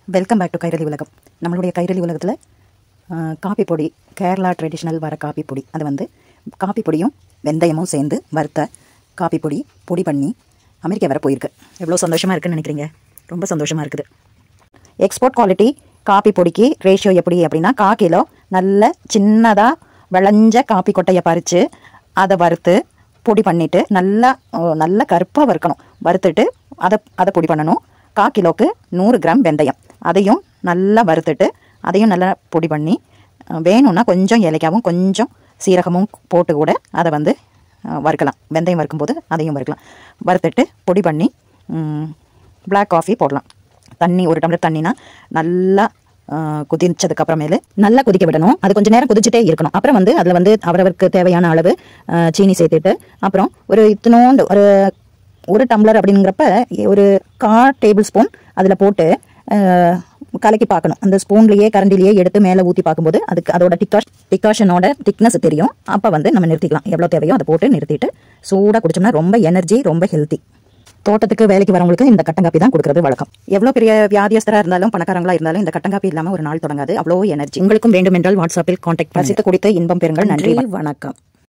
Welcome back to Kairali உலகம். நம்மளுடைய கைரளி உலகத்தில் காப்பி பொடி, கேரளா ட்ரெடிஷ்னல் வர காப்பி பொடி, அது வந்து காப்பி பொடியும் வெந்தயமும் சேர்ந்து வறுத்த காப்பி பொடி பொடி பண்ணி அமெரிக்கா வர போயிருக்கு. எவ்வளோ சந்தோஷமாக இருக்குதுன்னு நினைக்கிறீங்க? ரொம்ப சந்தோஷமாக இருக்குது. எக்ஸ்போர்ட் குவாலிட்டி காப்பி பொடிக்கு ரேஷியோ எப்படி அப்படின்னா, 1/4 கிலோ நல்ல சின்னதாக விளைஞ்ச காப்பி கொட்டையை பறித்து அதை வறுத்து பொடி பண்ணிவிட்டு நல்ல கருப்பாக வறுக்கணும். வறுத்துட்டு அதை பொடி பண்ணணும். 1/4 கிலோவுக்கு 100 கிராம் வெந்தயம், அதையும் நல்லா வறுத்துட்டு அதையும் நல்லா பொடி பண்ணி, வேணும்னா கொஞ்சம் ஏலக்காவும் கொஞ்சம் சீரகமும் போட்டு கூட அதை வந்து வறுக்கலாம். வெந்தயம் வறுக்கும்போது அதையும் வறுக்கலாம். வறுத்துட்டு பொடி பண்ணி பிளாக் காஃபி போடலாம். தண்ணி 1 டம்ளர் தண்ணினா நல்லா கொதிச்சதுக்கப்புறமேலு நல்லா கொதிக்க விடணும். அது கொஞ்சம் நேரம் கொதிச்சுட்டே இருக்கணும். அப்புறம் வந்து அதில் வந்து அவரவருக்கு தேவையான அளவு சீனி சேர்த்துட்டு, அப்புறம் இத்தினோண்டு ஒரு டம்ளர் அப்படிங்கிறப்ப ஒரு 1/4 டேபிள் ஸ்பூன் அதில் போட்டு கலக்கி பார்க்கணும். அந்த ஸ்பூன்லேயே கரண்டிலேயே எடுத்து மேலே ஊற்றி பார்க்கும்போது அதோட டிகாஷனோட திக்னஸ் தெரியும். அப்போ வந்து நம்ம நிறுத்திக்கலாம். எவ்வளோ தேவையோ அதை போட்டு நிறுத்திட்டு சூடாக குடிச்சோம்னா ரொம்ப எனர்ஜி, ரொம்ப ஹெல்த்தி. தோட்டத்துக்கு வேலைக்கு வரவங்களுக்கு இந்த கட்டங்காப்பி தான் கொடுக்குறது வழக்கம். எவ்வளோ பெரிய வியாதியஸ்தராக இருந்தாலும் பணக்காரங்களா இருந்தாலும் இந்த கட்டங்காப்பி இல்லாமல் ஒரு நாள் தொடங்காது. அவ்வளோ எனர்ஜி. உங்களுக்கும் வேண்டும் என்றால் வாட்ஸ்அப்பில் கான்டாக்ட். ரசித்து குடித்து இன்பம் பெறுங்கள். நன்றி, வணக்கம்.